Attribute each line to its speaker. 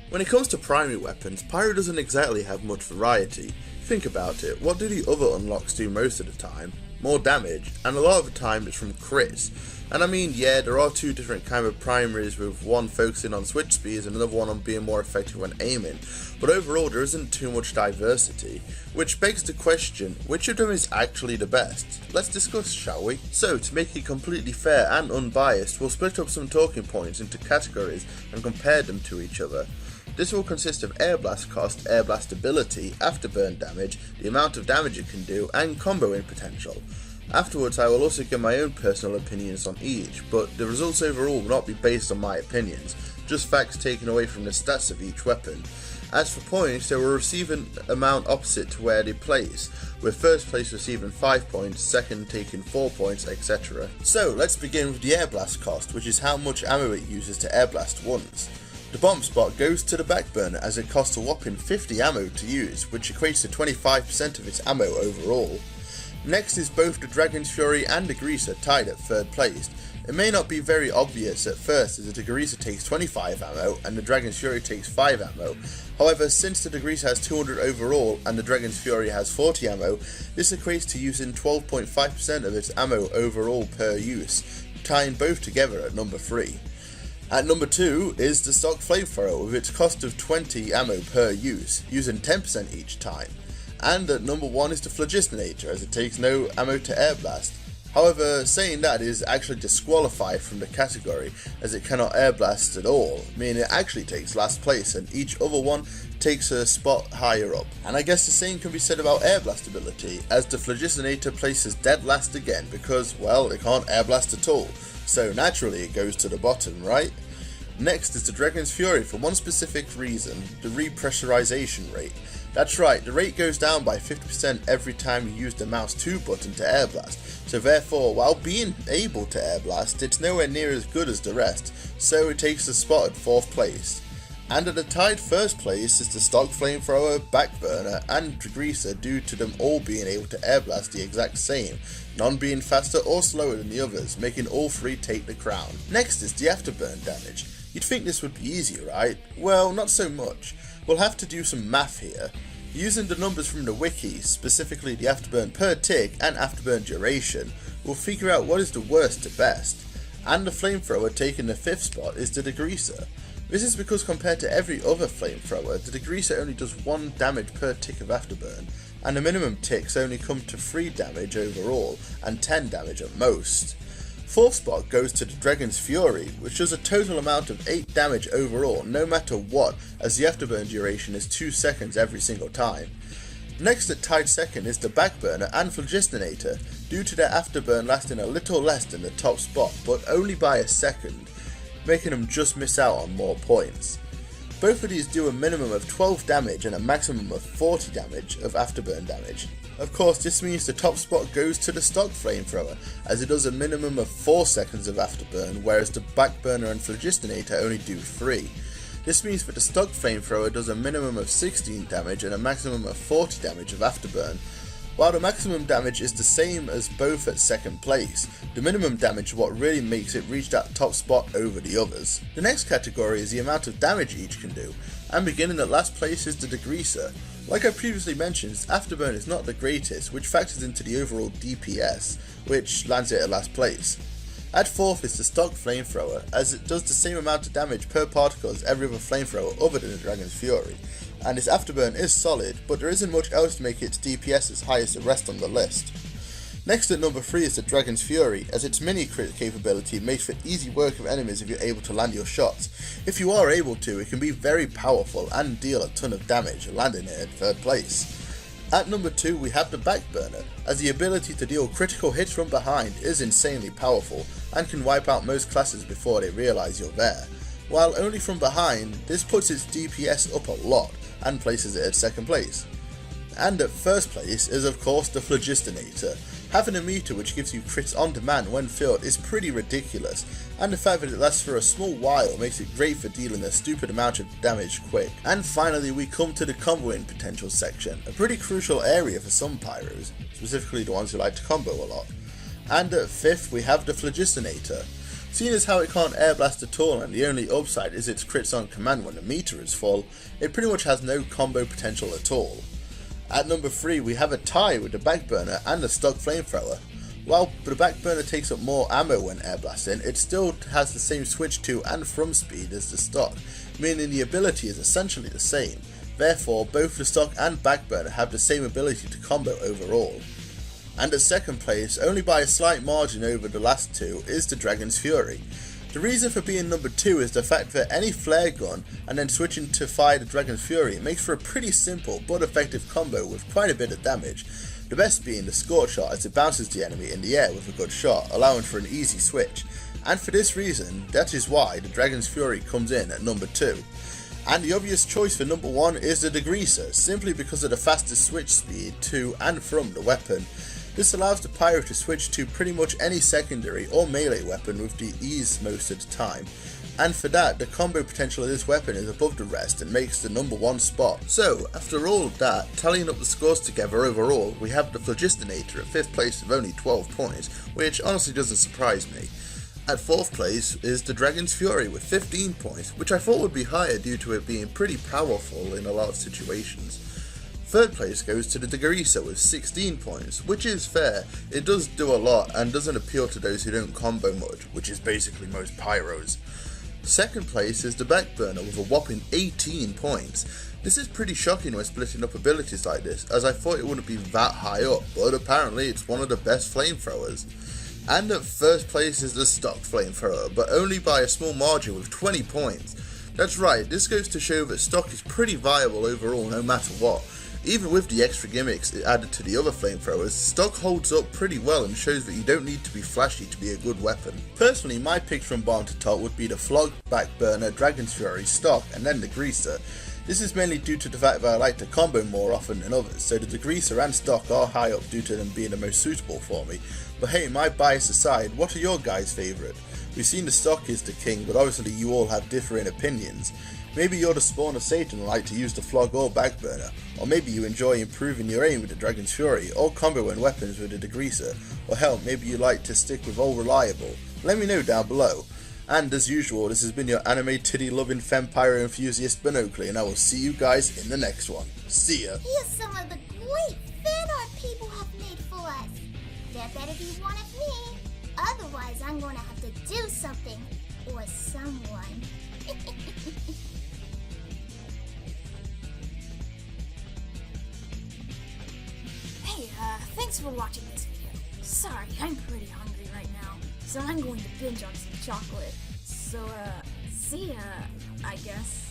Speaker 1: When it comes to primary weapons, Pyro doesn't exactly have much variety. Think about it, what do the other unlocks do most of the time? More damage, and a lot of the time it's from crits. And I mean, yeah, there are two different kind of primaries, with one focusing on switch speeds and another one on being more effective when aiming, but overall there isn't too much diversity, which begs the question, which of them is actually the best? Let's discuss, shall we? So, to make it completely fair and unbiased, we'll split up some talking points into categories and compare them to each other. This will consist of AIRBLAST cost, AIRBLAST ability, afterburn damage, the amount of damage it can do, and comboing potential. Afterwards I will also give my own personal opinions on each, but the results overall will not be based on my opinions, just facts taken away from the stats of each weapon. As for points, they will receive an amount opposite to where they place, with first place receiving 5 points, second taking 4 points, etc. So let's begin with the AIRBLAST cost, which is how much ammo it uses to AIRBLAST once. The bomb spot goes to the backburner as it costs a whopping 50 ammo to use, which equates to 25% of its ammo overall. Next is both the Dragon's Fury and the Greaser tied at third place. It may not be very obvious at first, as the Greaser takes 25 ammo and the Dragon's Fury takes 5 ammo. However, since the Greaser has 200 overall and the Dragon's Fury has 40 ammo, this equates to using 12.5% of its ammo overall per use, tying both together at number 3. At number 2 is the stock flamethrower with its cost of 20 ammo per use, using 10% each time. And at number 1 is the Phlogistonator, as it takes no ammo to AIRBLAST. However, saying that is actually disqualified from the category, as it cannot AIRBLAST at all, meaning it actually takes last place and each other one takes a spot higher up. And I guess the same can be said about AIRBLAST ability, as the Phlogistonator places dead last again because, well, it can't AIRBLAST at all, so naturally it goes to the bottom, right? Next is the Dragon's Fury for one specific reason, the repressurization rate. That's right, the rate goes down by 50% every time you use the mouse 2 button to AIRBLAST, so therefore, while being able to AIRBLAST, it's nowhere near as good as the rest, so it takes a spot at 4th place. And at the tied first place is the stock flamethrower, backburner, and greaser, due to them all being able to AIRBLAST the exact same, none being faster or slower than the others, making all 3 take the crown. Next is the afterburn damage. You'd think this would be easy, right? Well, not so much. We'll have to do some math here. Using the numbers from the wiki, specifically the afterburn per tick and afterburn duration, we'll figure out what is the worst to best. And the flamethrower taking the 5th spot is the degreaser. This is because compared to every other flamethrower, the degreaser only does 1 damage per tick of afterburn, and the minimum ticks only come to 3 damage overall, and 10 damage at most. 4th spot goes to the Dragon's Fury, which does a total amount of 8 damage overall no matter what, as the afterburn duration is 2 seconds every single time. Next at tied second is the backburner and Phlogistonator, due to their afterburn lasting a little less than the top spot, but only by a second, making them just miss out on more points. Both of these do a minimum of 12 damage and a maximum of 40 damage of afterburn damage. Of course, this means the top spot goes to the stock flamethrower, as it does a minimum of 4 seconds of afterburn, whereas the backburner and Phlogistonator only do 3. This means that the stock flamethrower does a minimum of 16 damage and a maximum of 40 damage of afterburn. While the maximum damage is the same as both at 2nd place, the minimum damage is what really makes it reach that top spot over the others. The next category is the amount of damage each can do, and beginning at last place is the degreaser. Like I previously mentioned, afterburn is not the greatest, which factors into the overall DPS, which lands it at last place. At 4th is the stock flamethrower, as it does the same amount of damage per particle as every other flamethrower other than the Dragon's Fury, and its afterburn is solid, but there isn't much else to make its DPS as high as the rest on the list. Next at number 3 is the Dragon's Fury, as its mini crit capability makes for easy work of enemies if you're able to land your shots. If you are able to, it can be very powerful and deal a ton of damage, landing it at 3rd place. At number 2 we have the backburner, as the ability to deal critical hits from behind is insanely powerful and can wipe out most classes before they realise you're there. While only from behind, this puts its DPS up a lot and places it at 2nd place. And at 1st place is of course the Phlogistonator. Having a meter which gives you crits on demand when filled is pretty ridiculous, and the fact that it lasts for a small while makes it great for dealing a stupid amount of damage quick. And finally we come to the comboing potential section, a pretty crucial area for some pyros, specifically the ones who like to combo a lot. And at 5th we have the Phlogistonator. Seeing as how it can't airblast at all and the only upside is its crits on command when the meter is full, it pretty much has no combo potential at all. At number 3 we have a tie with the backburner and the stock flamethrower. While the backburner takes up more ammo when airblasting, it still has the same switch to and from speed as the stock, meaning the ability is essentially the same. Therefore, both the stock and backburner have the same ability to combo overall. And at second place, only by a slight margin over the last two, is the Dragon's Fury. The reason for being number 2 is the fact that any flare gun and then switching to fire the Dragon's Fury makes for a pretty simple but effective combo with quite a bit of damage. The best being the Scorch Shot, as it bounces the enemy in the air with a good shot, allowing for an easy switch. And for this reason, that is why the Dragon's Fury comes in at number 2. And the obvious choice for number 1 is the Degreaser, simply because of the fastest switch speed to and from the weapon. This allows the Pyro to switch to pretty much any secondary or melee weapon with the ease most of the time. And for that, the combo potential of this weapon is above the rest and makes the number 1 spot. So, after all of that, tallying up the scores together overall, we have the Phlogistinator at 5th place with only 12 points, which honestly doesn't surprise me. At 4th place is the Dragon's Fury with 15 points, which I thought would be higher due to it being pretty powerful in a lot of situations. 3rd place goes to the Degreaser with 16 points, which is fair. It does do a lot and doesn't appeal to those who don't combo much, which is basically most Pyros. 2nd place is the Backburner with a whopping 18 points. This is pretty shocking when splitting up abilities like this, as I thought it wouldn't be that high up, but apparently it's one of the best flamethrowers. And at 1st place is the stock flamethrower, but only by a small margin with 20 points. That's right, this goes to show that stock is pretty viable overall no matter what. Even with the extra gimmicks it added to the other flamethrowers, stock holds up pretty well and shows that you don't need to be flashy to be a good weapon. Personally, my picks from bottom to top would be the Flog, Backburner, Dragon's Fury, stock, and then the Degreaser. This is mainly due to the fact that I like to combo more often than others, so the Degreaser and stock are high up due to them being the most suitable for me. But hey, my bias aside, what are your guys' favourite? We've seen the stock is the king, but obviously you all have differing opinions. Maybe you're the spawn of Satan and like to use the Flog or Backburner, or maybe you enjoy improving your aim with the Dragon's Fury, or comboing weapons with the Degreaser, or hell, maybe you like to stick with All Reliable. Let me know down below. And as usual, this has been your anime titty loving femme pyro enthusiast BonOakley, and I will see you guys in the next one. See ya!
Speaker 2: Here's some of the great fan art people have made for us. There better be one of me, otherwise I'm gonna have to do something, or someone.
Speaker 3: Hey, thanks for watching this video. Sorry, I'm pretty hungry right now, so I'm going to binge on some chocolate. So, see ya, I guess.